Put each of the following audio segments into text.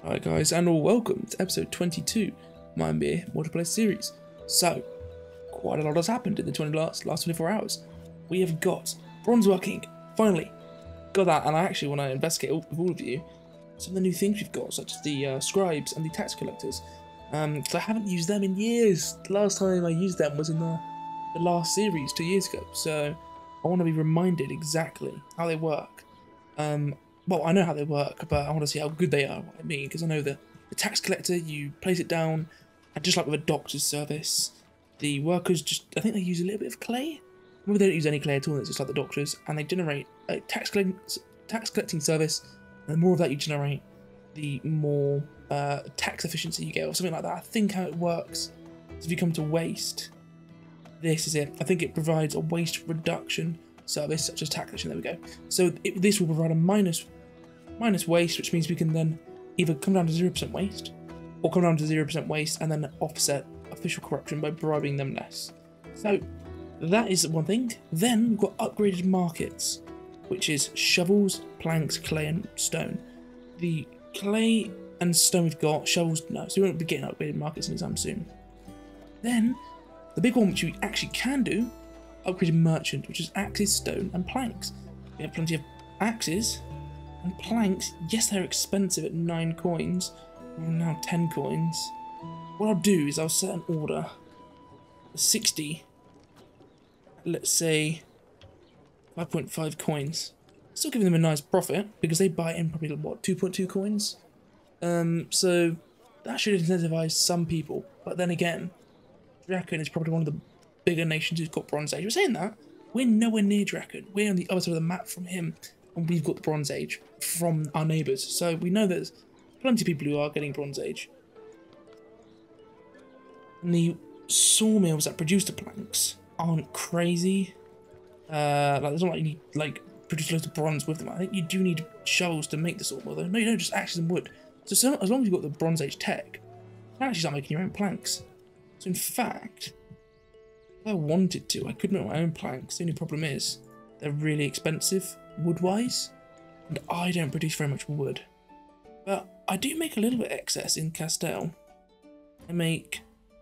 Hi guys, and all welcome to episode 22 of my Ymir multiplayer series. So, quite a lot has happened in the last 24 hours. We have got bronze working, finally. Got that, and I actually want to investigate with all of you some of the new things we've got, such as the scribes and the tax collectors. Because I haven't used them in years. The last time I used them was in the last series 2 years ago, so I want to be reminded exactly how they work. Well, I know how they work, but I want to see how good they are, what I mean, because I know the tax collector, you place it down, and just like with a doctor's service, the workers I think they use a little bit of clay. Maybe they don't use any clay at all, it's just like the doctors, and they generate a tax collecting service, and the more of that you generate, the more tax efficiency you get, or something like that. I think how it works is if you come to waste, this is it. I think it provides a waste reduction service, such as tax collection, there we go. So this will provide a minus waste, which means we can then either come down to 0% waste, or come down to 0% waste and then offset official corruption by bribing them less. So that is one thing. Then we've got upgraded markets, which is shovels, planks, clay and stone. The clay and stone we've got, shovels no, so we won't be getting upgraded markets anytime soon. Then the big one, which we actually can do, upgraded merchant, which is axes, stone and planks. We have plenty of axes and planks. Yes, they're expensive at 9 coins, or now 10 coins. What I'll do is I'll set an order for 60, let's say 5.5 coins. Still giving them a nice profit because they buy in probably what, 2.2 coins. So that should incentivize some people. But then again, Draken is probably one of the bigger nations who's got Bronze Age. We're saying that we're nowhere near Draken. We're on the other side of the map from him, and we've got the Bronze Age from our neighbours. So we know there's plenty of people who are getting Bronze Age. And the sawmills that produce the planks aren't crazy. Like there's not like you need like produce loads of bronze with them. I think you do need shovels to make the sawmill though. No, you don't, just axes and wood. So as long as you've got the Bronze Age tech, you can actually start making your own planks. So in fact, if I wanted to, I could make my own planks. The only problem is they're really expensive wood-wise, and I don't produce very much wood. But I do make a little bit excess in Castell. I make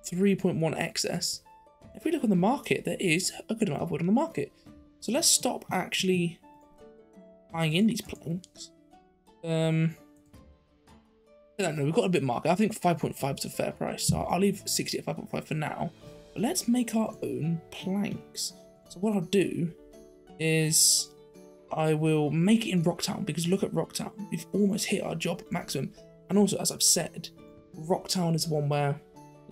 3.1 excess. If we look on the market, there is a good amount of wood on the market. So let's stop actually buying in these planks. I don't know, we've got a bit of market. I think 5.5 is a fair price, so I'll leave 60 at 5.5 for now. But let's make our own planks. So what I'll do is I will make it in Rocktown, because look at Rocktown. We've almost hit our job maximum. And also, as I've said, Rocktown is one where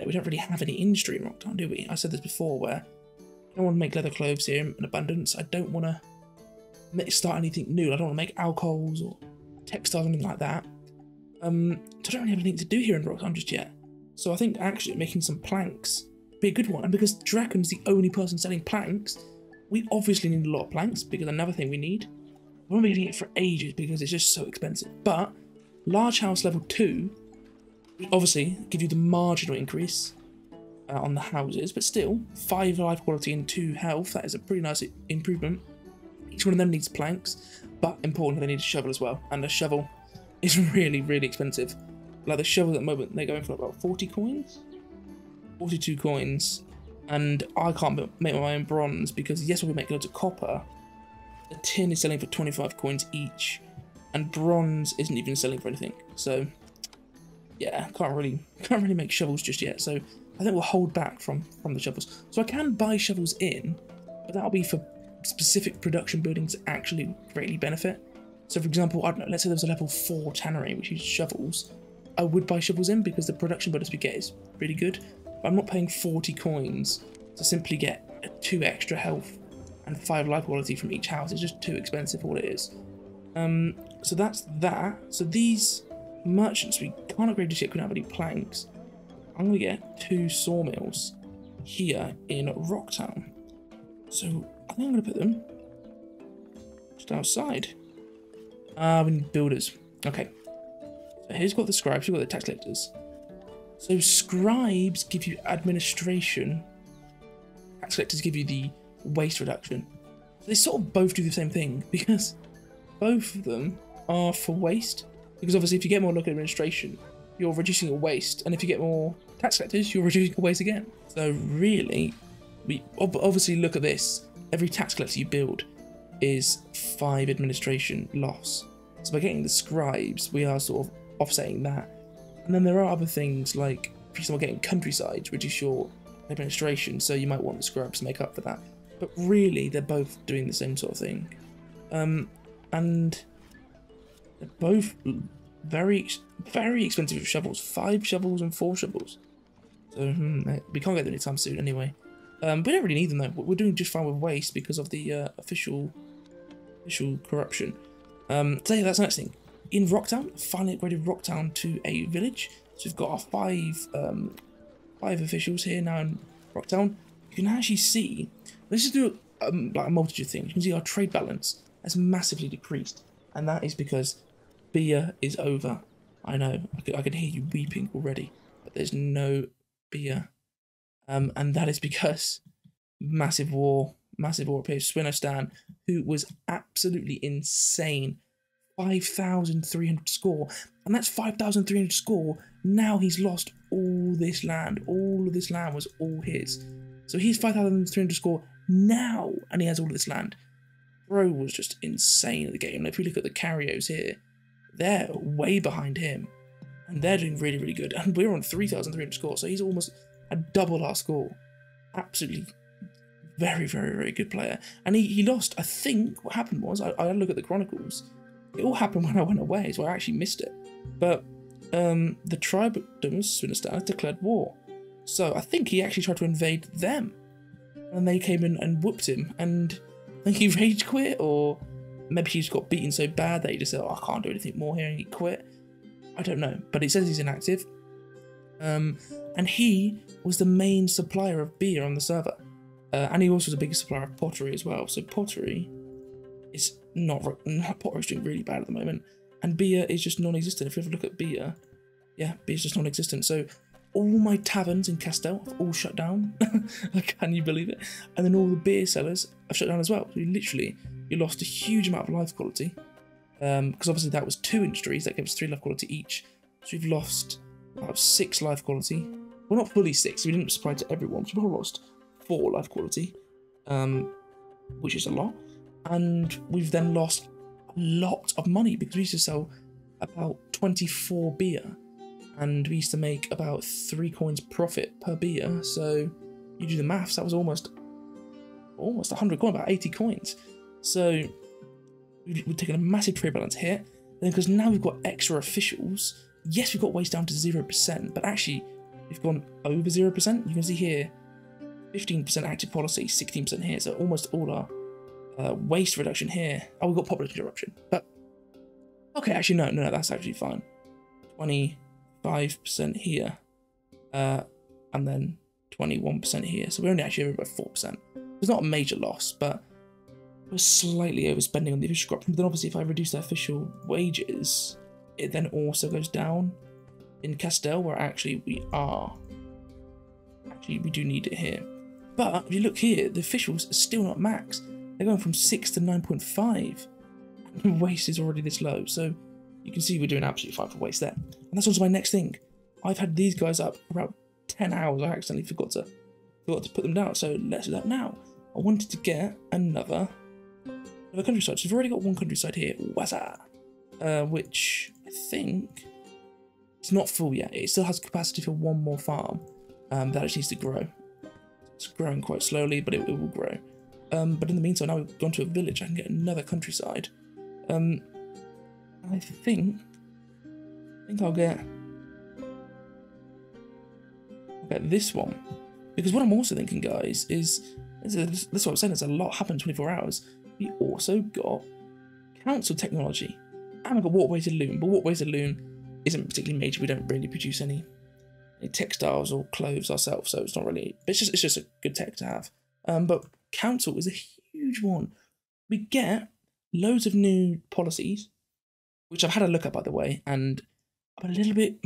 we don't really have any industry in Rocktown, do we? I said this before, where I don't want to make leather clothes here in abundance. I don't want to start anything new. I don't want to make alcohols or textiles or anything like that. So I don't really have anything to do here in Rocktown just yet. So I think actually making some planks would be a good one. And because Draken's the only person selling planks, we obviously need a lot of planks, because another thing we need, we won't be getting it for ages because it's just so expensive. But large house level 2, we obviously give you the marginal increase on the houses, but still 5 life quality and 2 health. That is a pretty nice improvement. Each one of them needs planks, but importantly they need a shovel as well, and a shovel is really, really expensive. Like the shovel at the moment, they're going for about 40 coins? 42 coins. And I can't make my own bronze because, yes, we'll make loads of copper. The tin is selling for 25 coins each. And bronze isn't even selling for anything. So, yeah, can't really make shovels just yet. So I think we'll hold back from the shovels. So I can buy shovels in, but that'll be for specific production buildings that actually greatly benefit. So for example, I don't know, let's say there was a level 4 tannery which uses shovels. I would buy shovels in because the production bonus we get is really good. But I'm not paying 40 coins to simply get 2 extra health and 5 life quality from each house. It's just too expensive for what it is. So that's that. So these merchants, we can't upgrade just yet, we don't have any planks. I'm going to get 2 sawmills here in Rocktown. So I think I'm going to put them just outside. We need builders. Okay. So here's got the scribes, we've got the tax collectors. So scribes give you administration. Tax collectors give you the waste reduction. So they sort of both do the same thing, because both of them are for waste. Because obviously if you get more local administration, you're reducing your waste, and if you get more tax collectors, you're reducing your waste again. So really, we obviously look at this. Every tax collector you build is 5 administration loss. So by getting the scribes, we are sort of offsetting that. And then there are other things like, for example, getting countryside to reduce your administration, so you might want the scribes to make up for that. But really, they're both doing the same sort of thing. And they're both very expensive shovels. 5 shovels and 4 shovels. So we can't get them anytime soon anyway. We don't really need them though. We're doing just fine with waste because of the official corruption. So yeah, that's the next thing. In Rocktown, finally upgraded Rocktown to a village. So we've got our 5 officials here now in Rocktown. You can actually see, let's just do like a multitude of things. You can see our trade balance has massively decreased, and that is because beer is over. I know, I can hear you weeping already, but there's no beer. And that is because massive war appears. Swinostan, who was absolutely insane, 5,300 score, and that's 5,300 score. Now he's lost all this land. All of this land was all his. So he's 5,300 score now, and he has all of this land. Bro was just insane at the game. And if you look at the Carios here, they're way behind him, and they're doing really, really good. And we're on 3,300 score, so he's almost double our score. Absolutely very, very, very good player. And he lost, I think what happened was, I had a look at the chronicles, it all happened when I went away, so I actually missed it. But the tribe Swinostan declared war. So I think he actually tried to invade them, and they came in and whooped him, and I think he rage quit, or maybe he just got beaten so bad that he just said, oh, I can't do anything more here, and he quit. I don't know, but it says he's inactive. And he was the main supplier of beer on the server. And he also was a big supplier of pottery as well. So pottery is pottery's doing really bad at the moment. And beer is just non-existent. If you ever look at beer, yeah, beer's just non-existent. So all my taverns in Castell have all shut down. Can you believe it? And then all the beer sellers have shut down as well. So you lost a huge amount of life quality. Because obviously that was 2 industries, that gave us 3 life quality each. So we've lost about 6 life quality. Well, not fully 6, we didn't supply to everyone. So we've lost 4 life quality, which is a lot. And we've then lost a lot of money because we used to sell about 24 beer, and we used to make about 3 coins profit per beer. So you do the maths, that was almost 100 coins, about 80 coins. So we've taken a massive trade balance hit. Then because now we've got extra officials, yes, we've got waste down to 0%, but actually we've gone over 0%. You can see here 15% active policy, 16% here, so almost all our waste reduction here. Oh, we've got population interruption, but okay, actually no, that's actually fine. 25% here, and then 21% here, so we're only actually over by 4%. It's not a major loss, but we're slightly overspending on the official corruption. But then obviously if I reduce the official wages, it then also goes down in Castell, where actually we do need it here. But if you look here, the officials are still not max. They're going from 6 to 9.5. And waste is already this low. So you can see we're doing absolutely fine for waste there. And that's also my next thing. I've had these guys up for about 10 hours. I accidentally forgot to put them down. So let's do that now. I wanted to get another countryside. So we've already got one countryside here, Waza, which I think it's not full yet. It still has capacity for 1 more farm. That just needs to grow. It's growing quite slowly, but it will grow. But in the meantime, now we've gone to a village, I can get another countryside. I think I'll get this one. Because what I'm also thinking, guys, is this is what I'm saying, there's a lot happened in 24 hours. We also got council technology. And we've got waterways of loom, but waterways of loom isn't particularly major. We don't really produce any textiles or clothes ourselves, so it's not really, it's just a good tech to have. But council is a huge one. We get loads of new policies, which I've had a look at, by the way, and I'm a little bit,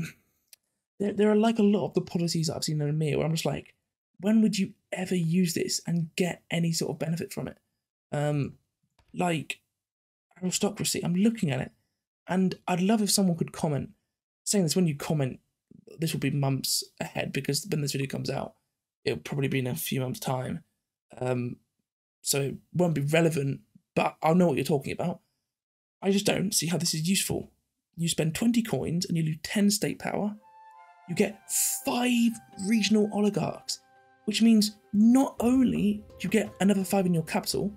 there are like a lot of the policies that I've seen in Ymir where I'm just like, when would you ever use this and get any sort of benefit from it? Like aristocracy, I'm looking at it, And I'd love if someone could comment, saying this when you comment, this will be months ahead because when this video comes out, it'll probably be in a few months' time. So it won't be relevant, but I'll know what you're talking about. I just don't see how this is useful. You spend 20 coins and you lose 10 state power. You get 5 regional oligarchs, which means not only do you get another 5 in your capital,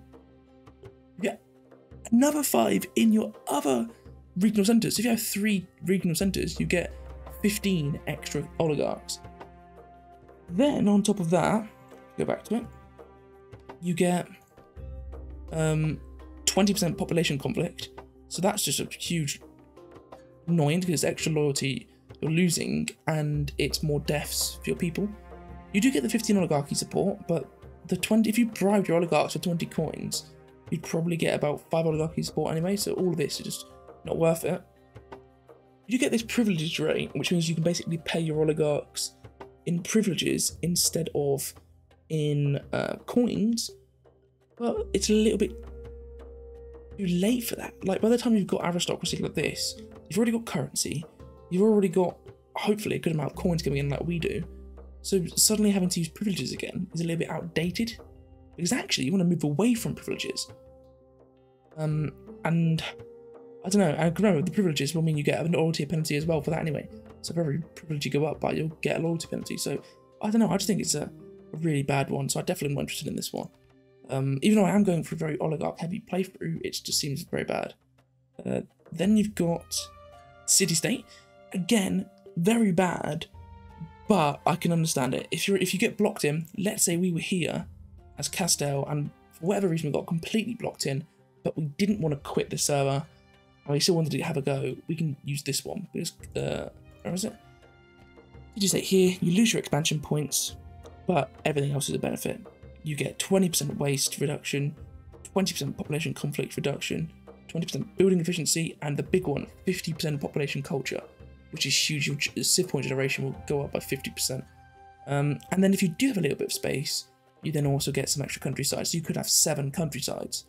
you get another 5 in your other regional centres. If you have 3 regional centres, you get 15 extra oligarchs. Then on top of that, go back to it, you get 20% population conflict. So that's just a huge annoying because it's extra loyalty you're losing and it's more deaths for your people. You do get the 15 oligarchy support, but the 20, if you bribe your oligarchs for 20 coins, you'd probably get about 5 oligarchy support anyway, so all of this is just not worth it. You get this privilege rate, which means you can basically pay your oligarchs in privileges instead of in coins, but it's a little bit too late for that. Like, by the time you've got aristocracy like this, you've already got currency, you've already got, hopefully, a good amount of coins coming in like we do, so suddenly having to use privileges again is a little bit outdated, because actually you want to move away from privileges. And I don't know, and remember, the privileges will mean you get a loyalty penalty as well for that anyway. So for every privilege you go up by, you'll get a loyalty penalty. So I don't know, I just think it's a really bad one. So I definitely am not interested in this one. Even though I am going for a very oligarch heavy playthrough, it just seems very bad. Then you've got city-state. Again, very bad, but I can understand it. If you get blocked in, let's say we were here as Castell, and for whatever reason we got completely blocked in, but we didn't want to quit the server, and we still wanted to have a go, we can use this one. Because, where is it? You just say here, you lose your expansion points, but everything else is a benefit. You get 20% waste reduction, 20% population conflict reduction, 20% building efficiency, and the big one, 50% population culture, which is huge. Your civ point generation will go up by 50%. And then if you do have a little bit of space, you then also get some extra countryside. So you could have 7 countrysides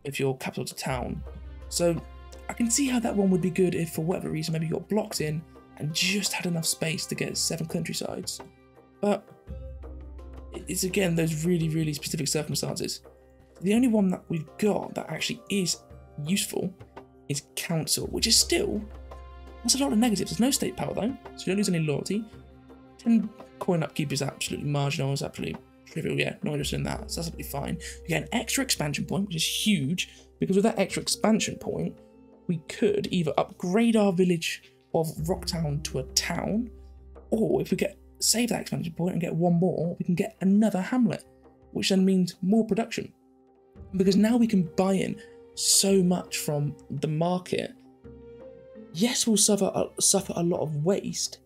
if you're capital to town. So I can see how that one would be good if for whatever reason maybe you got blocked in and just had enough space to get 7 countrysides. But it's again those really, really specific circumstances. The only one that we've got that actually is useful is council, which is still, that's a lot of negatives. There's no state power though, so you don't lose any loyalty. 10 coin upkeep is absolutely marginal, it's absolutely trivial, yeah, not interested in that, so that's absolutely fine. You get an extra expansion point, which is huge, because with that extra expansion point, we could either upgrade our village of Rocktown to a town, or if we save that expansion point and get one more, we can get another hamlet, which then means more production. Because now we can buy in so much from the market. Yes, we'll suffer a lot of waste,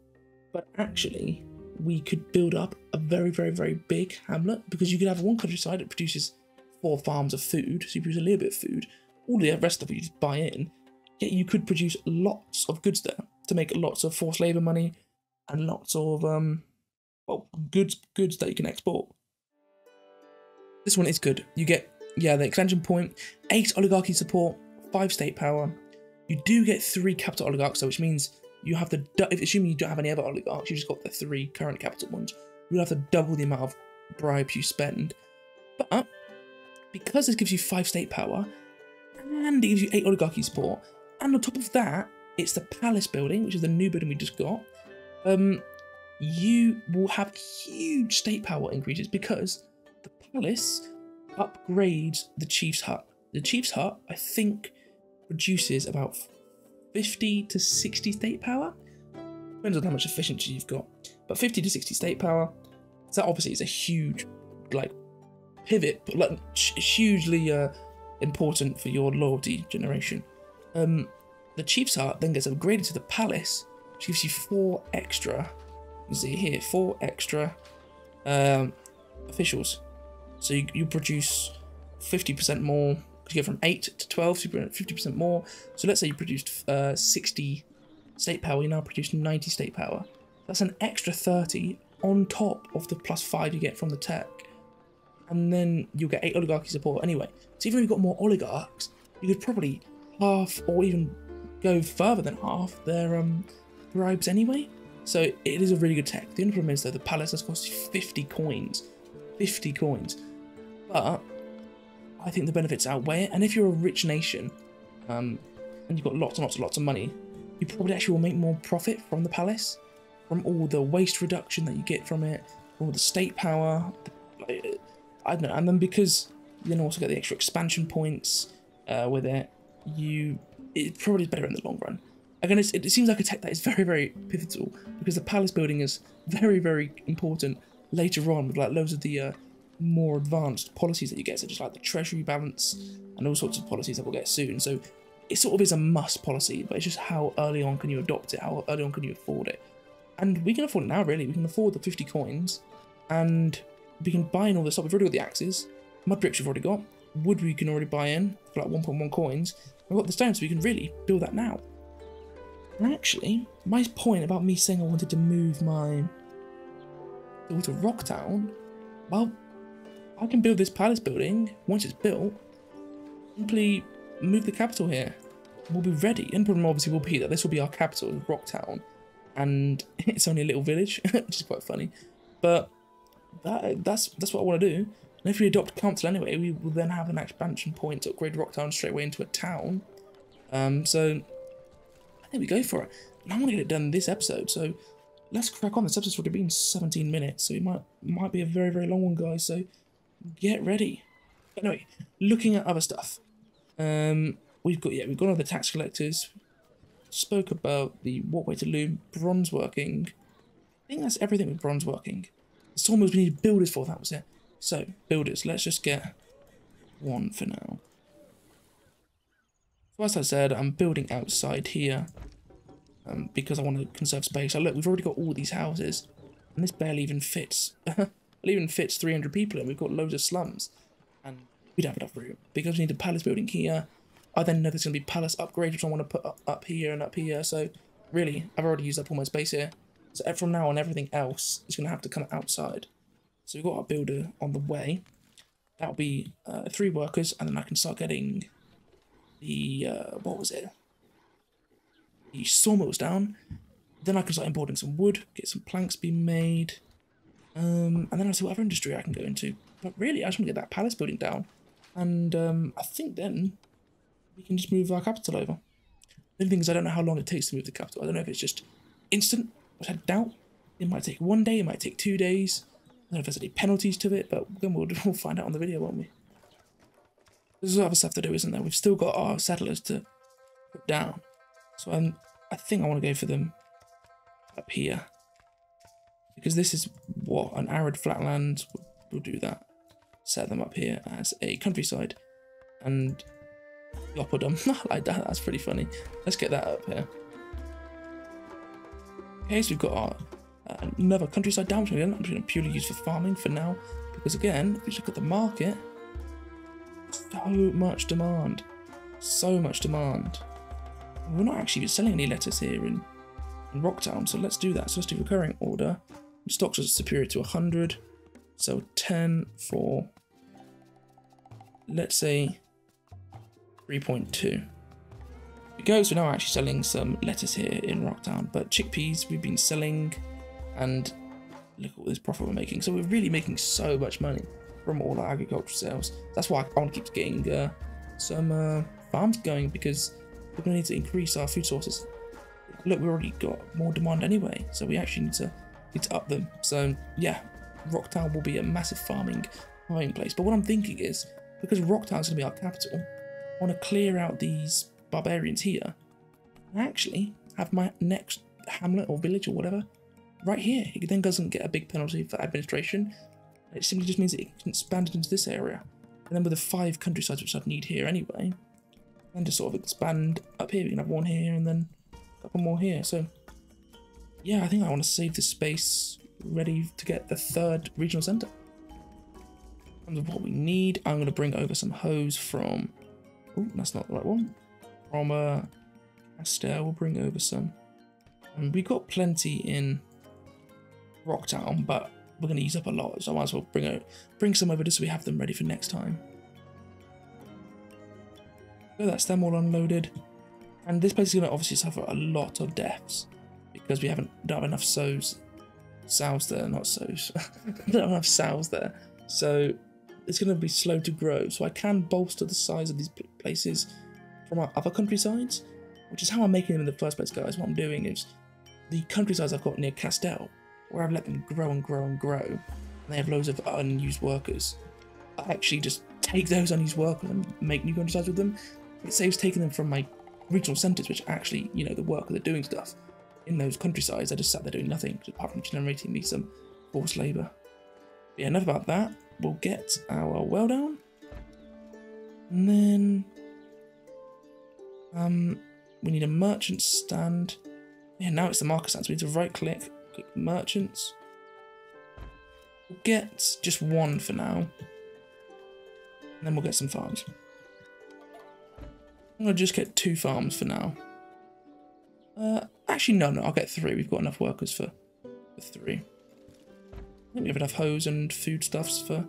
but actually we could build up a very, very, very big hamlet, because you could have one countryside that produces 4 farms of food, so you produce a little bit of food, all the rest of it you just buy in, yet you could produce lots of goods there to make lots of forced labour money and lots of well, goods that you can export. This one is good. You get, yeah, the expansion point, 8 oligarchy support, 5 state power. You do get 3 capital oligarchs, so which means you have to, assuming you don't have any other oligarchs, you just got the 3 current capital ones, you'll have to double the amount of bribes you spend. But because this gives you 5 state power, and it gives you 8 oligarchy support, and on top of that, it's the palace building, which is the new building we just got, you will have huge state power increases because the palace upgrades the chief's hut. The chief's hut, I think, produces about 50 to 60 state power. Depends on how much efficiency you've got. But 50 to 60 state power. So that obviously is a huge, like, pivot, but like hugely important for your loyalty generation. The chief's hut then gets upgraded to the palace, which gives you 4 extra. You see here, 4 extra officials. So you produce 50% more. You get from 8 to 12, so you produce 50% more. So let's say you produced 60 state power, you now produce 90 state power. That's an extra 30 on top of the +5 you get from the tech. And then you'll get 8 oligarchy support anyway. So even if you've got more oligarchs, you could probably half or even go further than half their bribes anyway. So it is a really good tech. The only problem is though the palace has cost you 50 coins. 50 coins. But I think the benefits outweigh it. And if you're a rich nation, and you've got lots and lots of money, you probably actually will make more profit from the palace, from all the waste reduction that you get from it, all the state power. I don't know. And then because you then also get the extra expansion points with it, it probably is better in the long run. Again, it seems like a tech that is very, very pivotal because the palace building is very, very important later on with like loads of the more advanced policies that you get, such as like the treasury balance and all sorts of policies that we'll get soon. So it sort of is a must policy, but it's just how early on can you adopt it, how early on can you afford it. And we can afford it now, really. We can afford the 50 coins and we can buy in all this stuff. We've already got the axes, mud bricks we've already got, wood we can already buy in for like 1.1 coins. We've got the stone, so we can really build that now. And actually, my point about me saying I wanted to move my build to Rocktown, well, I can build this palace building once it's built, simply move the capital here. We'll be ready. And problem obviously will be that this will be our capital, Rocktown, and it's only a little village, which is quite funny. But that's what I want to do. And if we adopt council anyway, we will then have an expansion point to upgrade Rocktown straight away into a town. So I think we go for it. And I want to get it done this episode, so let's crack on. This episode's already been 17 minutes, so it might be a very, very long one, guys. So get ready. Anyway, looking at other stuff. We've got all the tax collectors. Spoke about the walkway to loom, bronze working. I think that's everything with bronze working. The sawmills we need builders for, that was it. So, builders, let's just get one for now. So as I said, I'm building outside here because I want to conserve space. So look, we've already got all these houses, and this barely even fits. It even fits 300 people in. We've got loads of slums, and we don't have enough room because we need a palace building here. I then know there's going to be palace upgrades, which I want to put up here and up here. So really, I've already used up all my space here. So from now on, everything else is going to have to come outside. So we've got our builder on the way. That'll be 3 workers, and then I can start getting the, what was it? The sawmills down. Then I can start importing some wood, get some planks being made. And then I'll see what other industry I can go into. But really, I just want to get that palace building down. And I think then we can just move our capital over. The only thing is I don't know how long it takes to move the capital. I don't know if it's just instant, which I doubt. It might take 1 day, it might take 2 days. I don't know if there's any penalties to it, but then we'll find out on the video, won't we? There's other stuff to do, isn't there? We've still got our settlers to put down. So I think I want to go for them up here. Because this is what an arid flatland will do that. Set them up here as a countryside. And Yopodum. Like that, that's pretty funny. Let's get that up here. Okay, so we've got our another countryside down, which I'm just going to purely use for farming for now. Because again, if you look at the market, so much demand. So much demand. We're not actually selling any lettuce here in Rocktown, so let's do that. So let's do recurring order. Stocks are superior to 100. So 10 for, let's say, 3.2. It goes, we're now actually selling some lettuce here in Rocktown, but chickpeas we've been selling, and look at all this profit we're making. So we're really making so much money from all our agricultural sales. That's why I want to keep getting some farms going, because we're going to need to increase our food sources. Look, we already got more demand anyway, so we actually need to up them. So yeah, Rocktown will be a massive farming place. But what I'm thinking is, because Rocktown's going to be our capital, I want to clear out these barbarians here and actually have my next hamlet or village or whatever right here. It then doesn't get a big penalty for administration. It simply just means that it can expand into this area. And then with the 5 countrysides which I'd need here anyway, and just sort of expand up here. We can have one here and then a couple more here. So yeah, I think I want to save this space ready to get the 3rd regional centre. In terms of what we need, I'm going to bring over some hose from, oh, that's not the right one, from Astor. We'll bring over some, and we got plenty in Rocktown, but we're going to use up a lot, so I might as well bring some over just so we have them ready for next time. So that's them all unloaded. And this place is going to obviously suffer a lot of deaths because we don't have enough sows there, not sows. Don't have enough sows there. So it's going to be slow to grow. So I can bolster the size of these places from our other countrysides, which is how I'm making them in the first place, guys. What I'm doing is the countrysides I've got near Castell, where I've let them grow and grow and grow, and they have loads of unused workers. I actually just take those unused workers and make new countrysides with them. It saves taking them from my regional centres, which actually, you know, the workers are doing stuff. In those countrysides, I just sat there doing nothing, apart from generating me some forced labour. Yeah, enough about that. We'll get our well down. And then we need a merchant stand. Yeah, now it's the market stand, so we need to right click merchants. We'll get just one for now. And then we'll get some farms. I'm going to just get 2 farms for now. Actually, no, I'll get 3. We've got enough workers for 3. I think we have enough hose and foodstuffs for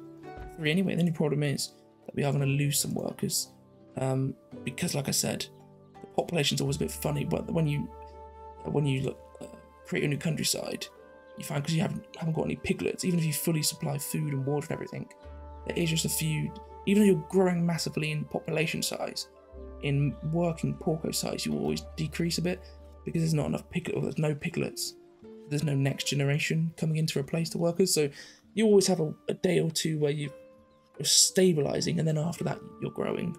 3 anyway. The only problem is that we are going to lose some workers. Because, like I said, the population's always a bit funny, but when you create a new countryside, you find, because you haven't got any piglets, even if you fully supply food and water and everything, there is just a few, even though you're growing massively in population size, in working porco size, you always decrease a bit, because there's not enough piglets, or there's no piglets. There's no next generation coming in to replace the workers, so you always have a day or two where you're stabilising, and then after that you're growing.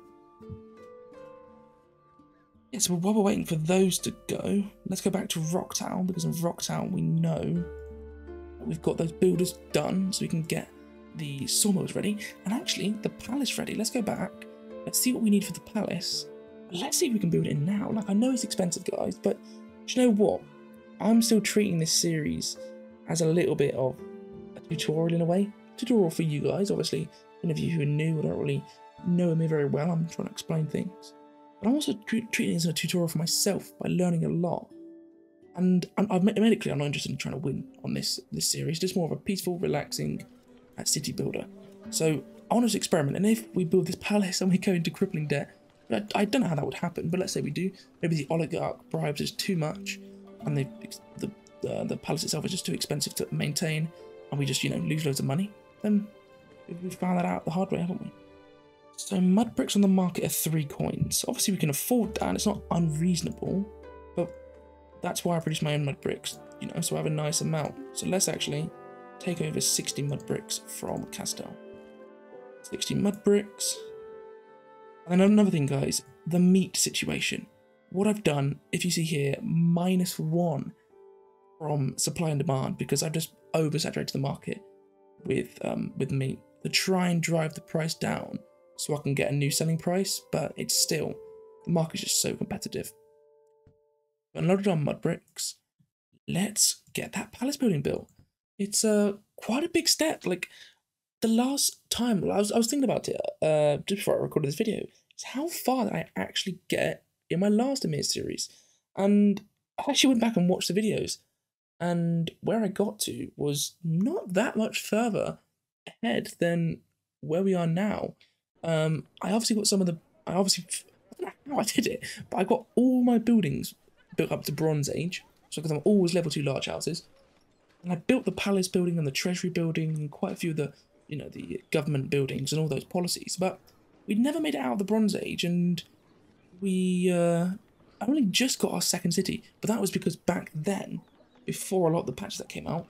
Yeah, so while we're waiting for those to go, let's go back to Rocktown, because in Rocktown we know that we've got those builders done, so we can get the sawmills ready, and actually the palace ready. Let's go back, let's see what we need for the palace. Let's see if we can build it in now. Like, I know it's expensive, guys, but do you know what? I'm still treating this series as a little bit of a tutorial in a way. Tutorial for you guys, obviously. Any of you who are new or don't really know me very well, I'm trying to explain things. But I'm also treating it as a tutorial for myself by learning a lot. And I've made it clear I'm not interested in trying to win on this series. Just more of a peaceful, relaxing city builder. So I want to experiment. And if we build this palace and we go into crippling debt, I don't know how that would happen, but let's say we do. Maybe the oligarch bribes us too much, and the palace itself is just too expensive to maintain, and we just, you know, lose loads of money. Then we've found that out the hard way, haven't we? So mud bricks on the market are 3 coins. Obviously, we can afford that, and it's not unreasonable, but that's why I produce my own mud bricks, you know, so I have a nice amount. So let's actually take over 60 mud bricks from Castell. 60 mud bricks. And then another thing, guys, the meat situation. What I've done, if you see here, -1 from supply and demand, because I've just oversaturated the market with meat to try and drive the price down so I can get a new selling price, but it's still, the market's just so competitive. Unloaded on mud bricks. Let's get that palace building built. It's quite a big step. Like, the last time I was thinking about it just before I recorded this video, is how far did I actually get in my last Ymir series. And I actually went back and watched the videos, and where I got to was not that much further ahead than where we are now. I obviously got I don't know how I did it, but I got all my buildings built up to Bronze Age, so because I'm always level 2 large houses. And I built the palace building and the treasury building and quite a few of the, you know, the government buildings and all those policies, but we'd never made it out of the Bronze Age, and we only just got our 2nd city, but that was because back then, before a lot of the patches that came out,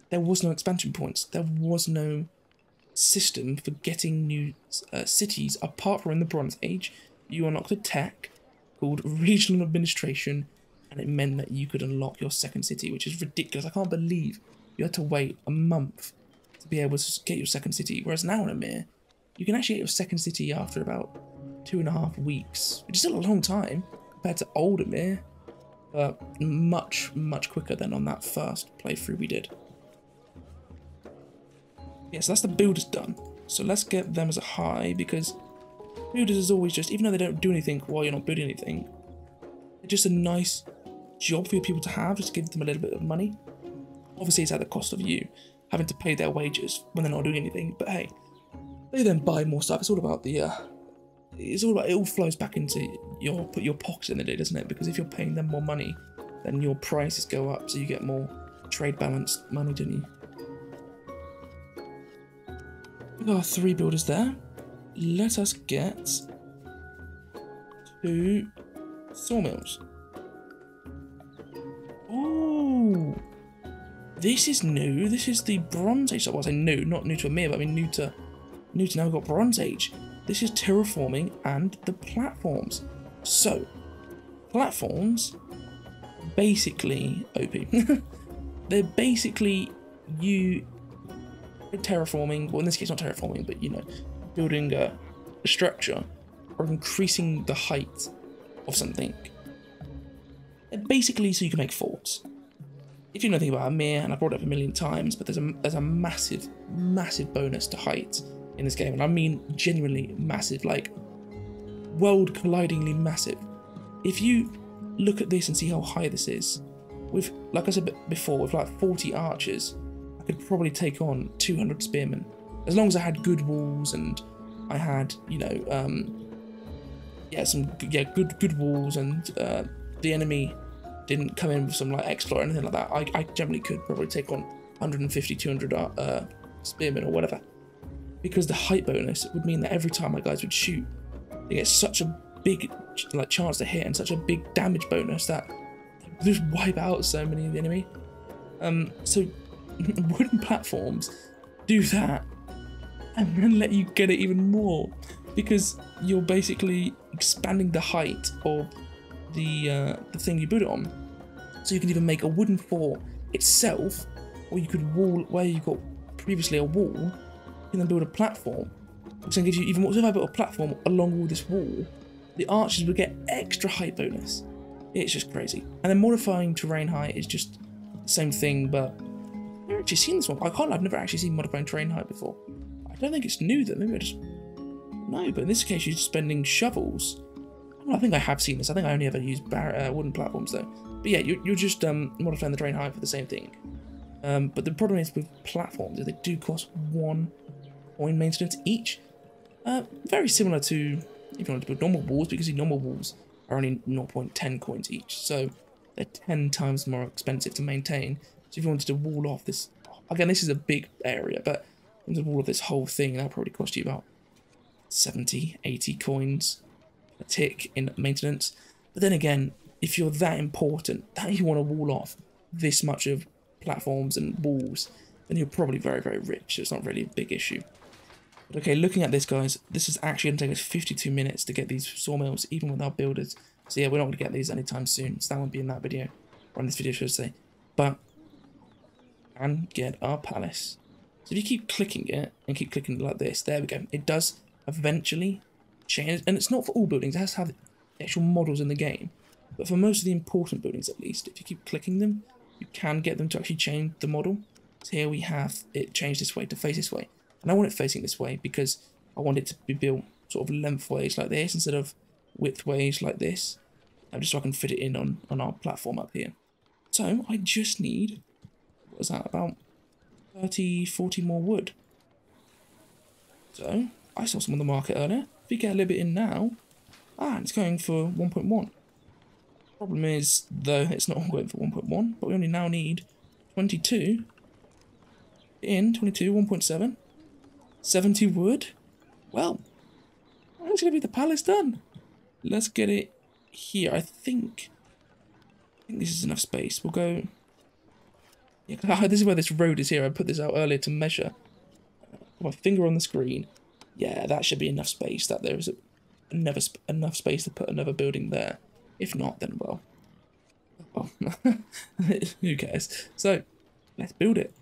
there was no expansion points. There was no system for getting new cities apart from in the Bronze Age. You unlocked a tech called Regional Administration, and it meant that you could unlock your 2nd city, which is ridiculous. I can't believe you had to wait a month to be able to get your 2nd city, whereas now in Ymir, you can actually get your 2nd city after about 2.5 weeks, which is still a long time compared to old Ymir, but much, much quicker than on that first playthrough we did. Yeah, so that's the builders done. So let's get them as a high, because builders is always just, even though they don't do anything while you're not building anything, it's just a nice job for your people to have, just give them a little bit of money. Obviously it's at the cost of you having to pay their wages when they're not doing anything, but hey, they then buy more stuff. It's all about the it's all about, it all flows back into your pocket in the day, doesn't it? Because if you're paying them more money, then your prices go up, so you get more trade balanced money, don't you? We've got our 3 builders there. Let us get 2 sawmills. Oh, this is new. This is the Bronze Age. Well, I say new, not new to Ymir, but I mean new to now we've got Bronze Age. This is terraforming and the platforms. So, platforms, basically OP. They're basically you terraforming, well in this case not terraforming, but you know, building a structure or increasing the height of something. Basically so you can make forts. If you know anything about Ymir, and I brought it up a million times, but there's a massive, massive bonus to height in this game, and I mean genuinely massive, like world collidingly massive. If you look at this and see how high this is, with, like I said before, with like 40 archers, I could probably take on 200 spearmen, as long as I had good walls and I had, you know, good walls, and the enemy didn't come in with some like exploit or anything like that. I generally could probably take on 150, 200 spearmen or whatever, because the height bonus would mean that every time my guys would shoot, they get such a big like chance to hit and such a big damage bonus that they just wipe out so many of the enemy. So wooden platforms do that and then let you get it even more, because you're basically expanding the height of the thing you build it on. So you can either make a wooden fort itself, or you could wall where you got previously a wall. You can then build a platform, which then gives you even more. So if I built a platform along all this wall, the archers would get extra height bonus. It's just crazy. And then modifying terrain height is just the same thing, but I've never actually seen this one. I've never actually seen modifying terrain height before. I don't think it's new though. Maybe I just no. But in this case, you're spending shovels. Well, I think I have seen this. I think I only ever used wooden platforms though. But yeah, you're just modifying the terrain height for the same thing. But the problem is with platforms is they do cost 1 coin maintenance each. Very similar to if you want to build normal walls, because the normal walls are only 0.10 coins each, so they're 10 times more expensive to maintain. So if you wanted to wall off this, again, this is a big area, but if you wanted to wall off this whole thing, that'll probably cost you about 70, 80 coins a tick in maintenance. But then again, if you're that important that you want to wall off this much of platforms and walls, then you're probably very, very rich. So it's not really a big issue. But okay, looking at this, guys, this is actually going to take us 52 minutes to get these sawmills, even with our builders. So yeah, we're not going to get these anytime soon. So that won't be in that video, or in this video, should I say. But and get our palace. So if you keep clicking it and keep clicking it like this, there we go. It does eventually change, and it's not for all buildings. It has to have the actual models in the game. But for most of the important buildings, at least, if you keep clicking them, you can get them to actually change the model. So here we have it changed this way to face this way. And I want it facing this way because I want it to be built sort of lengthways like this instead of widthways like this. Just so I can fit it in on our platform up here. So I just need, what was that, about 30, 40 more wood. So I saw some on the market earlier. If we get a little bit in now, it's going for 1.1. Problem is, though, it's not going for 1.1, but we only now need 22 in 22, 1.7, 70 wood. Well, that's going to be the palace done. Let's get it here. I think this is enough space. We'll go. Yeah, this is where this road is here. I put this out earlier to measure. Put my finger on the screen. Yeah, that should be enough space. That there is enough space to put another building there. If not, then well, who cares? So let's build it.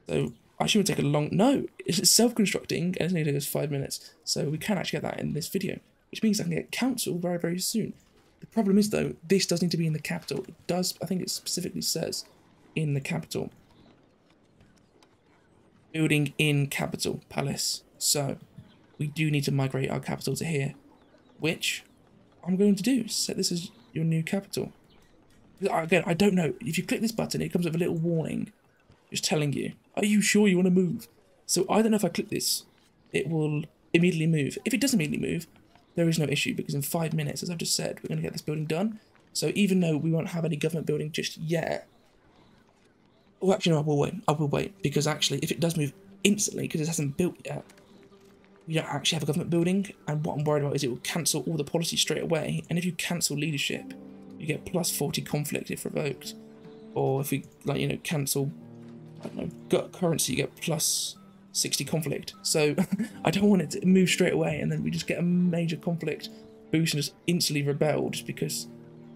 So I shouldn't take a long. No, it's self-constructing, and it's only take us 5 minutes. So we can actually get that in this video, which means I can get council very, very soon. The problem is though, this does need to be in the capital. It does. I think it specifically says in the capital. Building in capital palace. So we do need to migrate our capital to here, which I'm going to do. Set this as your new capital. Again, I don't know. If you click this button, it comes with a little warning just telling you, are you sure you want to move? So I don't know if I click this, it will immediately move. If it does immediately move, there is no issue, because in 5 minutes, as I've just said, we're going to get this building done. So even though we won't have any government building just yet, well, actually, no, I will wait, because actually, if it does move instantly, because it hasn't built yet, we don't actually have a government building, and what I'm worried about is it will cancel all the policy straight away, and if you cancel leadership, you get plus 40 conflict if revoked, or if we, like, you know, cancel, I don't know, gut currency, you get plus 60 conflict. So I don't want it to move straight away, and then we just get a major conflict boost and just instantly rebel just because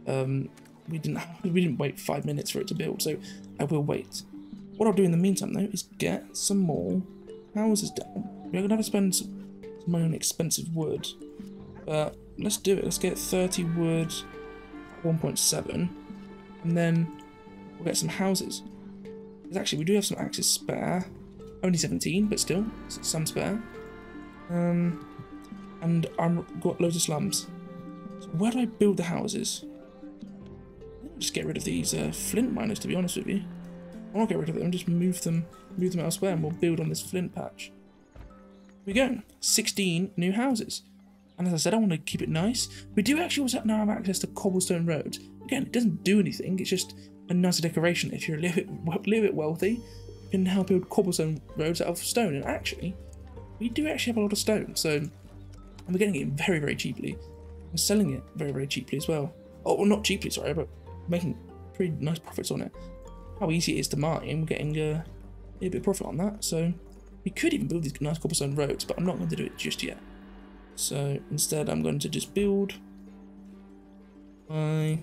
we didn't wait 5 minutes for it to build. So I will wait. What I'll do in the meantime though is get some more houses down. We're gonna have to spend some money on expensive wood, but let's do it. Let's get 30 wood at 1.7, and then we'll get some houses. Because actually we do have some axes spare. Only 17, but still some spare. And I've got loads of slums. So where do I build the houses? I'll just get rid of these flint miners, to be honest with you. I'll not get rid of them, just move them elsewhere, and we'll build on this flint patch. Here we go, 16 new houses. And as I said, I want to keep it nice. We do actually also now have access to cobblestone roads. Again, it doesn't do anything, it's just a nicer decoration. If you're a little bit wealthy, you can now build cobblestone roads out of stone. And actually, we do actually have a lot of stone, so we're getting it very, very cheaply. We're selling it very, very cheaply as well. Oh, well, not cheaply, sorry, but making pretty nice profits on it. How easy it is to mine, we're getting a little bit of profit on that. So we could even build these nice cobblestone roads, but I'm not going to do it just yet. So instead, I'm going to just build my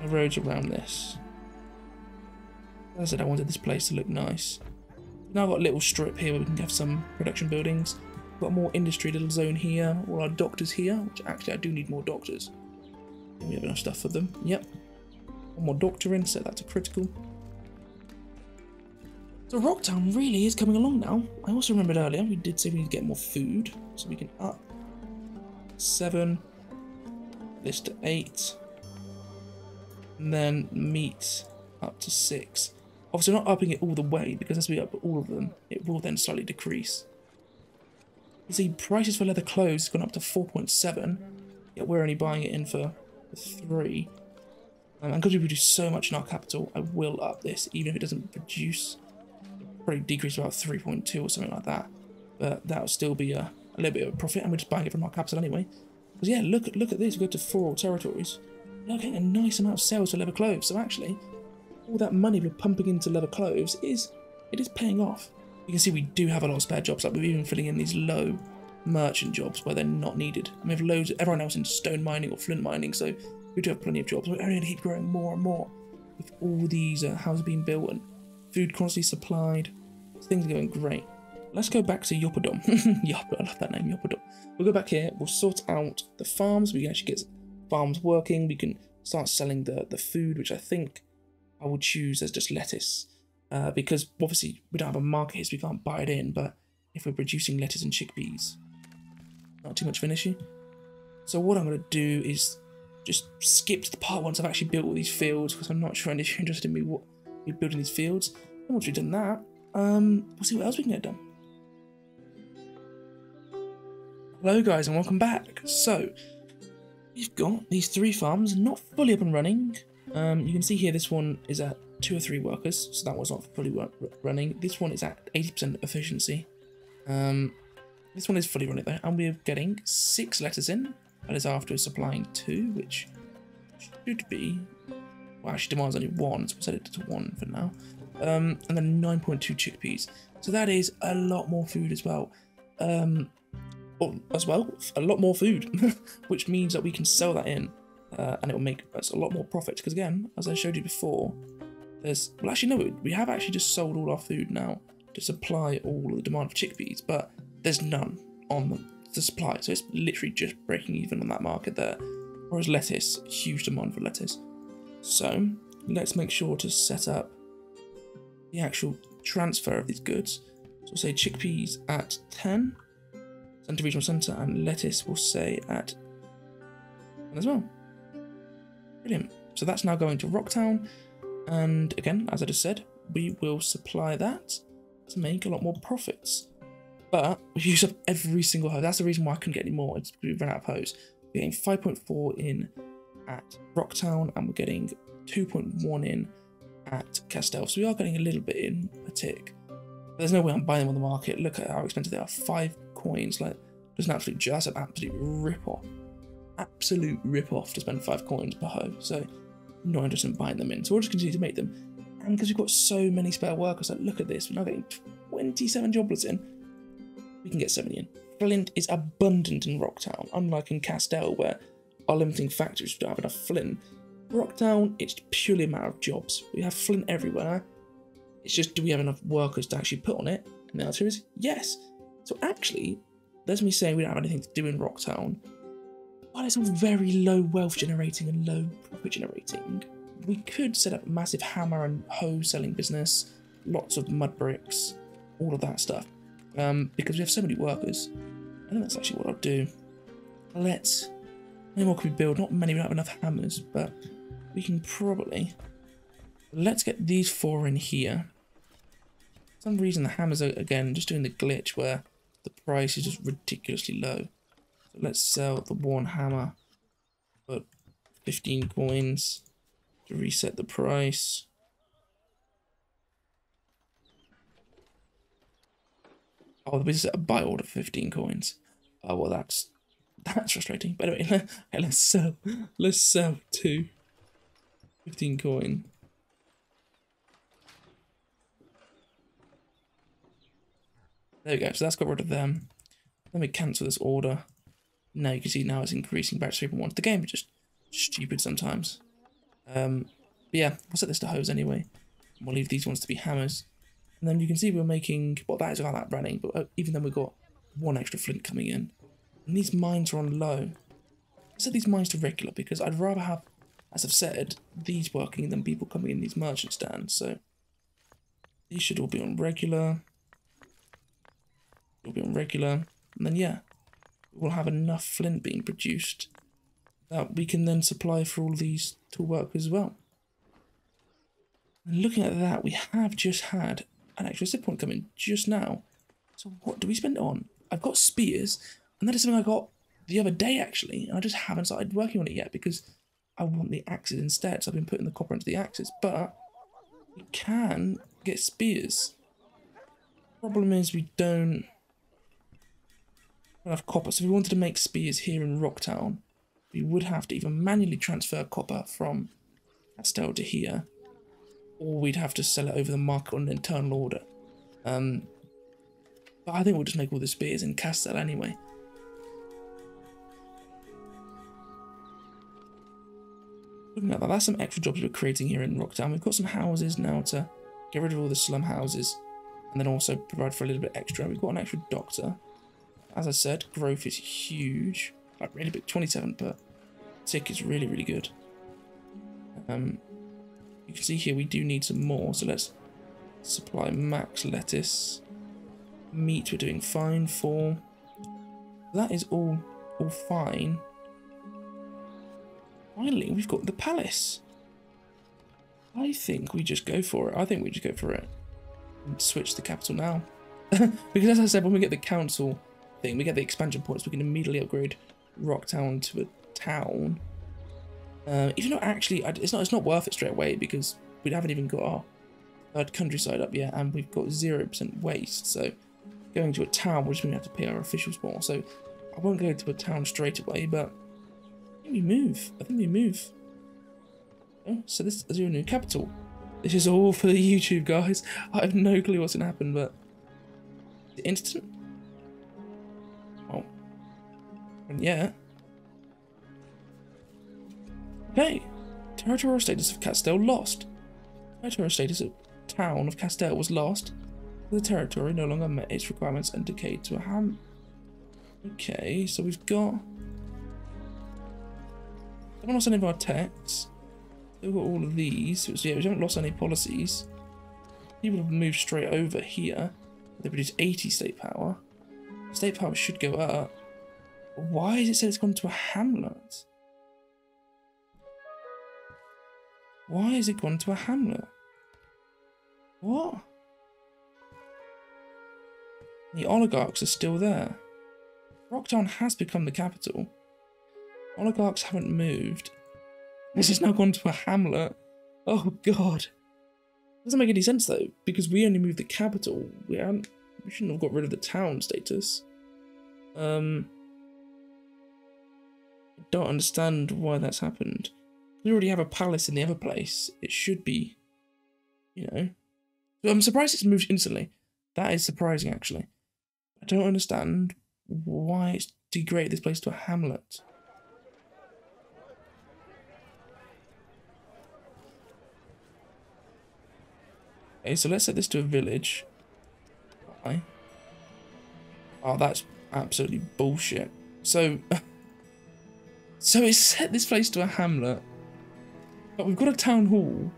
roads around this. As I said, I wanted this place to look nice. Now I've got a little strip here where we can have some production buildings. We've got more industry little zone here, all our doctors here, which actually I do need more doctors. We have enough stuff for them. Yep. One more doctor in, so that's a critical. So Rocktown really is coming along now. I also remembered earlier, we did say we need to get more food, so we can up 7, this to 8, and then meat up to 6. Obviously not upping it all the way, because as we up all of them, it will then slightly decrease. You see, prices for leather clothes have gone up to 4.7, yet we're only buying it in for 3. And because we produce so much in our capital, I will up this, even if it doesn't produce. It'll probably decrease about 3.2 or something like that. But that'll still be a little bit of a profit, and we're just buying it from our capital anyway. Because yeah, look at this, we go to 4 territories. We're getting a nice amount of sales for leather clothes, so actually, all that money we're pumping into leather clothes is paying off. You can see we do have a lot of spare jobs, like we're even filling in these low merchant jobs where they're not needed. And we have loads of everyone else into stone mining or flint mining, so we do have plenty of jobs. We're only going to keep growing more and more with all these houses being built and food constantly supplied. Things are going great. Let's go back to Yopodom. I love that name, Yopodom. We'll go back here, we'll sort out the farms. We can actually get farms working. We can start selling the food, which I think I will choose as just lettuce. Because obviously we don't have a market here, so we can't buy it in, but if we're producing lettuce and chickpeas, not too much of an issue. So what I'm going to do is just skip to the part once I've actually built all these fields, because I'm not sure if you're interested in me building these fields. And once we've done that, we'll see what else we can get done. Hello guys and welcome back. So we've got these 3 farms not fully up and running. You can see here this one is at 2 or 3 workers, so that one's not fully running. This one is at 80% efficiency. This one is fully running though, and we're getting 6 letters in. That is after supplying 2, which should be, well, actually demands only 1, so we'll set it to 1 for now. And then 9.2 chickpeas. So that is a lot more food as well. A lot more food, which means that we can sell that in, and it will make us a lot more profit. Because again, as I showed you before, well actually no, we have actually just sold all our food now to supply all of the demand for chickpeas, but there's none on the supply, so it's literally just breaking even on that market there. Whereas lettuce, huge demand for lettuce. So let's make sure to set up the actual transfer of these goods. So we'll say chickpeas at 10, centre regional centre, and lettuce we'll say at 10 as well. Brilliant. So that's now going to Rocktown, and again, as I just said, we will supply that to make a lot more profits. But we've used up every single hose. That's the reason why I couldn't get any more. It's because we've run out of hose. We're getting 5.4 in at Rocktown, and we're getting 2.1 in at Castell. So we are getting a little bit in a tick. But there's no way I'm buying them on the market. Look at how expensive they are. 5 coins. Like, just an absolute rip-off. Absolute rip-off to spend 5 coins per hoe. So I'm not interested in buying them in. So we'll just continue to make them. And because we've got so many spare workers, like, look at this. We're now getting 27 joblets in. We can get 70 in. Flint is abundant in Rocktown, unlike in Castell, where our limiting factor is we don't have enough flint. Rocktown, it's purely a matter of jobs. We have flint everywhere. It's just, do we have enough workers to actually put on it? And the answer is yes. So actually, there's me saying we don't have anything to do in Rocktown. While it's all very low wealth generating and low profit generating, we could set up a massive hammer and hoe selling business, lots of mud bricks, all of that stuff. Because we have so many workers. I think that's actually what I'll do. How many more can we build? Not many, we don't have enough hammers, but we can probably... Let's get these 4 in here. For some reason the hammers are, again, just doing the glitch where the price is just ridiculously low. So let's sell the 1 hammer for 15 coins to reset the price. Oh, we set a buy order for 15 coins. Oh, well, that's frustrating. But anyway, let's sell 2 15 coin. There we go. So that's got rid of them. Then we cancel this order. Now you can see now it's increasing back to 3.1. The game is just stupid sometimes. But yeah, we'll set this to hose anyway. We'll leave these ones to be hammers. And then you can see we're making, well, that is about that running, but even then we've got 1 extra flint coming in. And these mines are on low. I set these mines to regular because I'd rather have, as I've said, these working than people coming in these merchant stands. So these should all be on regular. Will be on regular. And then, yeah, we'll have enough flint being produced that we can then supply for all these tool workers as well. And looking at that, we have just had an extra zip point come in just now. So what do we spend it on? I've got spears, and that is something I got the other day actually, and I just haven't started working on it yet because I want the axes instead. So I've been putting the copper into the axes, but we can get spears. Problem is we don't have copper, so if we wanted to make spears here in Rocktown, we would have to either manually transfer copper from Castell to here, or we'd have to sell it over the market on an internal order. But I think we'll just make all the spears in Castell anyway. Looking at that, that's some extra jobs we're creating here in Rocktown. We've got some houses now to get rid of all the slum houses, and then also provide for a little bit extra. We've got an extra doctor. As I said, growth is huge. Like really big, 27 per tick is really, really good. You can see here we do need some more, so let's supply max lettuce. Meat we're doing fine for. That is all fine. Finally, we've got the palace. I think we just go for it. And switch the capital now. Because as I said, when we get the council thing, we get the expansion points, we can immediately upgrade Rocktown to a town. Even though actually, it's not worth it straight away because we haven't even got our third countryside up yet, and we've got 0% waste. So going to a town, we're just going to have to pay our officials more. So I won't go to a town straight away, but I think we move. Oh, so this is your new capital. This is all for the YouTube, guys. I have no clue what's going to happen, but is it instant? Oh, and yeah. Okay, territorial status of Castell lost. Territorial status of town of Castell was lost. The territory no longer met its requirements and decayed to a ham. Okay, so we've got... Haven't lost any of our techs. We've got all of these. So yeah, we haven't lost any policies. People have moved straight over here. They produce 80 state power. State power should go up. Why is it said it's gone to a hamlet? Why is it gone to a hamlet? What? The oligarchs are still there. Rocktown has become the capital. Oligarchs haven't moved. This has now gone to a hamlet. Oh god. Doesn't make any sense though, because we only moved the capital. We shouldn't have got rid of the town status. I don't understand why that's happened. We already have a palace in the other place. It should be, you know. So I'm surprised it's moved instantly. That is surprising actually. I don't understand why it's degraded this place to a hamlet. Okay, so let's set this to a village. Why? Oh, that's absolutely bullshit. So, so it's set this place to a hamlet, but we've got a town hall,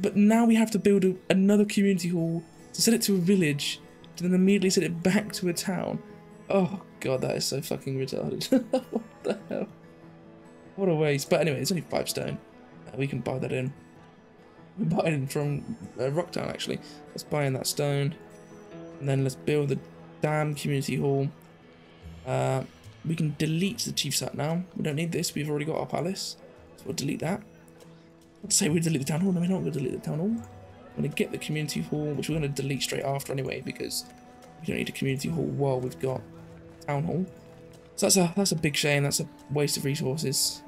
but now we have to build another community hall to set it to a village, to then immediately set it back to a town. Oh god, that is so fucking retarded. What the hell? What a waste. But anyway, it's only 5 stone. We can buy that in. We buy it in from Rocktown actually. Let's buy in that stone. And then let's build the damn community hall. We can delete the chief's hut now. We don't need this. We've already got our palace. So we'll delete that. Let's say we delete the town hall. No, we're not going to delete the town hall. We're going to get the community hall, which we're going to delete straight after anyway, because we don't need a community hall while we've got town hall. So that's a big shame. That's a waste of resources.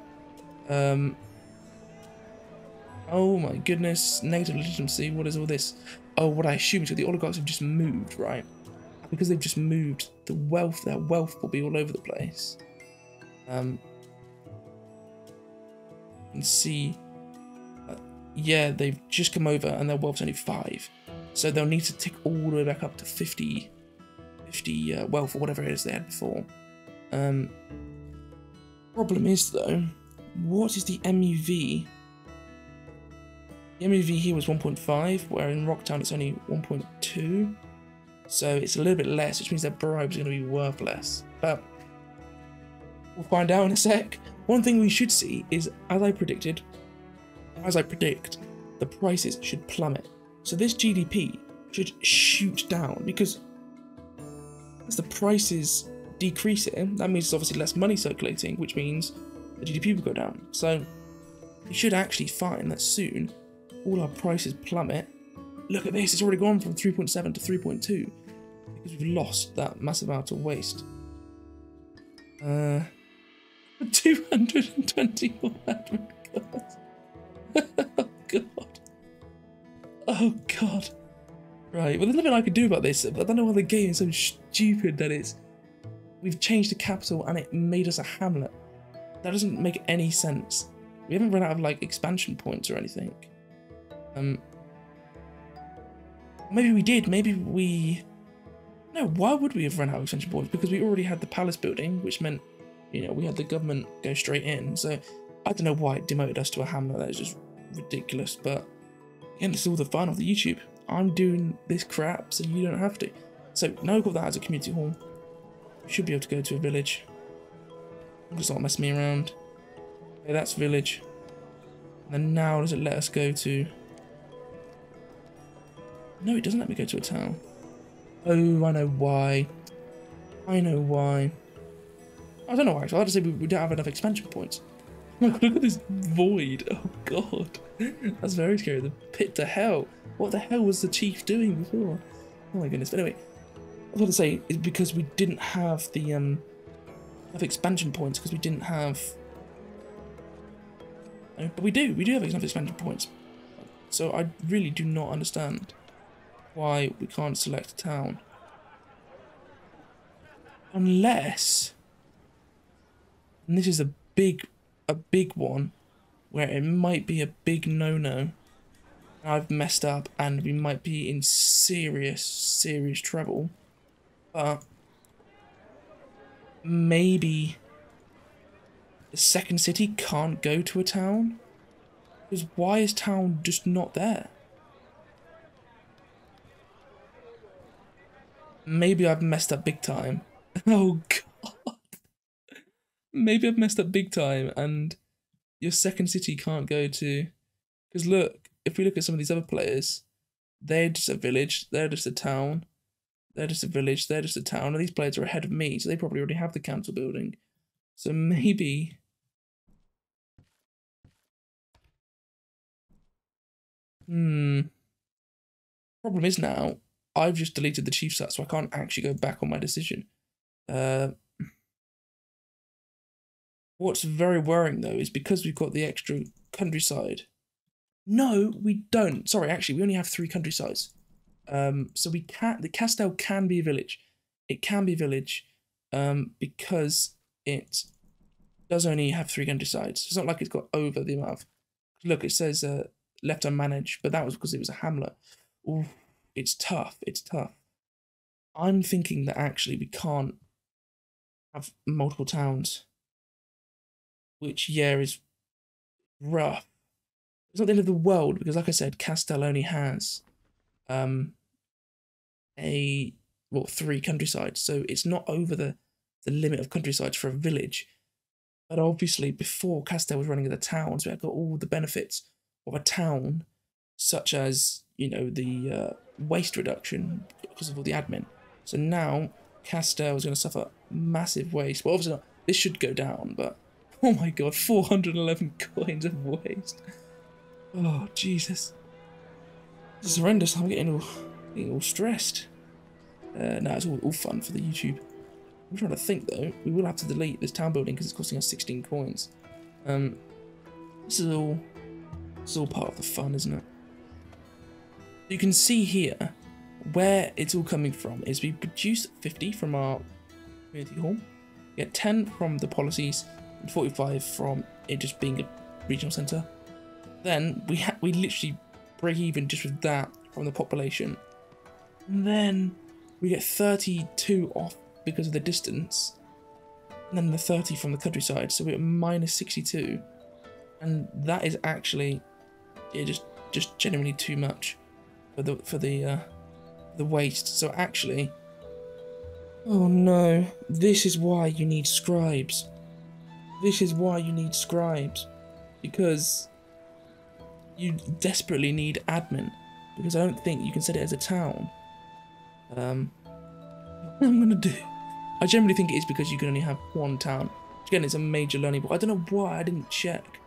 Oh my goodness, negative legitimacy. What is all this? Oh, what I assume is that the oligarchs have just moved, right? Because they've just moved, their wealth will be all over the place. You can see, yeah, they've just come over and their wealth's only 5. So they'll need to tick all the way back up to 50 wealth or whatever it is they had before. Problem is though, what is the MUV? The MUV here was 1.5, where in Rocktown it's only 1.2. So it's a little bit less, which means their bribes are going to be worth less. But we'll find out in a sec. One thing we should see is, as I predict, the prices should plummet. So this GDP should shoot down, because as the prices decreasing, that means there's obviously less money circulating, which means the GDP will go down. So we should actually find that soon all our prices plummet. Look at this, it's already gone from 3.7 to 3.2 because we've lost that massive amount of waste. 224 admin cards. Oh god. Oh god. Right, well there's nothing I can do about this. I don't know why the game is so stupid that we've changed the capital and it made us a hamlet. That doesn't make any sense. We haven't run out of like expansion points or anything. Maybe we did, no, why would we have run out of expansion points? Because we already had the palace building, which meant, you know, we had the government go straight in. So I don't know why it demoted us to a hamlet. That is just ridiculous. But again, this is all the fun of the YouTube. I'm doing this crap so you don't have to. So now we've got that as a community hall. We should be able to go to a village. Just not mess me around. Okay, that's village. And then now does it let us go to... No, it doesn't let me go to a town. Oh, I know why. I know why. I don't know why, actually. I'll just say we don't have enough expansion points. Look at this void. Oh, God. That's very scary. The pit to hell. What the hell was the chief doing before? Oh, my goodness. But anyway, I was going to say is because we didn't have the enough expansion points, because we didn't have... No, but we do have enough expansion points. So I really do not understand why we can't select a town. Unless, and this is a big one, where it might be a big no-no. I've messed up and we might be in serious trouble. But maybe the second city can't go to a town? Because why is town just not there? Maybe I've messed up big time. Oh god. Maybe I've messed up big time and your second city can't go to... Because look, if we look at some of these other players, they're just a village, they're just a town. They're just a village. They're just a town. And these players are ahead of me, so they probably already have the council building. So maybe... Problem is now, I've just deleted the chief site, so I can't actually go back on my decision. What's very worrying, though, is because we've got the extra countryside. No, we don't. Sorry, actually, we only have 3 countrysides. So we can't... The Castel can be a village. It can be a village because it does only have 3 countrysides. It's not like it's got over the amount of... Look, it says left unmanaged, but that was because it was a hamlet. Ooh, it's tough. It's tough. I'm thinking that actually we can't have multiple towns, which, yeah, is rough. It's not the end of the world because, like I said, Castel only has 3 countrysides, so it's not over the limit of countrysides for a village. But obviously, before Castel was running as a town, so it got all the benefits of a town, such as, you know, the waste reduction because of all the admin. So now Castel is going to suffer massive waste. Well, obviously not. This should go down, but oh my god, 411 coins of waste. Oh Jesus, this is horrendous. I'm getting all stressed. No, it's all fun for the YouTube. I'm trying to think though. We will have to delete this town building because it's costing us 16 coins. This is all part of the fun, isn't it? You can see here where it's all coming from is we produce 50 from our community hall, we get 10 from the policies, and 45 from it just being a regional centre. Then we literally break even just with that from the population. And then we get 32 off because of the distance, and then the 30 from the countryside, so we're at minus 62, and that is actually just genuinely too much for the waste. So actually, oh no, this is why you need scribes. This is why you need scribes, because you desperately need admin, because I don't think you can set it as a town. What I'm gonna do, I generally think it is because you can only have 1 town. Again, it's a major learning, but I don't know why I didn't check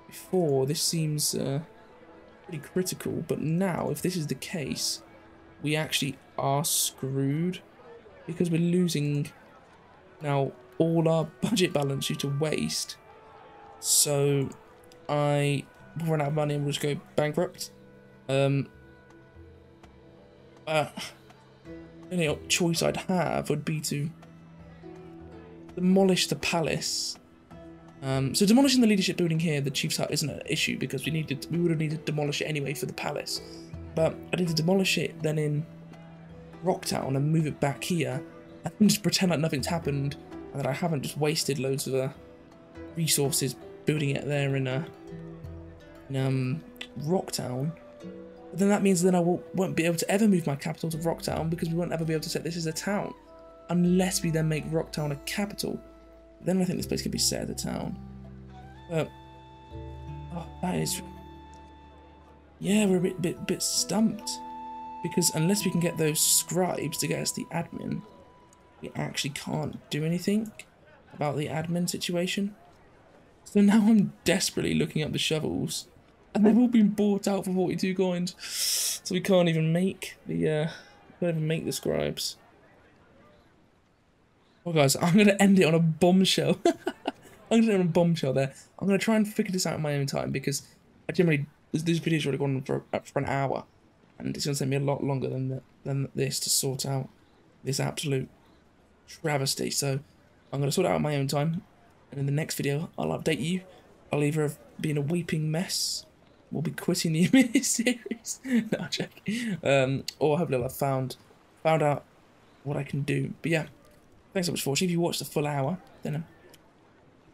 before. This seems pretty critical, but now if this is the case, we actually are screwed, because we're losing now all our budget balance due to waste. So I will run out of money and we'll just go bankrupt. The only choice I'd have would be to demolish the palace. So demolishing the leadership building here, the chief's hut, isn't an issue because we would have needed to demolish it anyway for the palace. But I need to demolish it then in Rocktown and move it back here, and then just pretend like nothing's happened and that I haven't just wasted loads of resources building it there in Rocktown. But then that means then I won't be able to ever move my capital to Rocktown, because we won't ever be able to set this as a town unless we then make Rocktown a capital. Then I think this place can be set as a town. But oh, that is, yeah, we're a bit stumped, because unless we can get those scribes to get us the admin, we actually can't do anything about the admin situation. So now I'm desperately looking up the shovels, and they've all been bought out for 42 coins, so we can't even make the scribes. Well, guys, I'm gonna end it on a bombshell. I'm gonna end it on a bombshell there. I'm gonna try and figure this out in my own time, because I generally this video's already gone on for an hour, and it's gonna take me a lot longer than this to sort out this absolute travesty. So I'm gonna sort it out in my own time, and in the next video I'll update you. I'll either be in a weeping mess, we'll be quitting the Ymir series, no, I'm joking, or hopefully I'll have found out what I can do. But yeah, thanks so much for watching. If you watched the full hour, then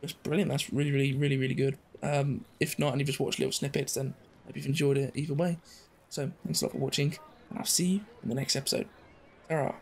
that's brilliant. That's really good. If not, and you've just watched little snippets, then I hope you've enjoyed it either way. So thanks a lot for watching, and I'll see you in the next episode. Ta-ra.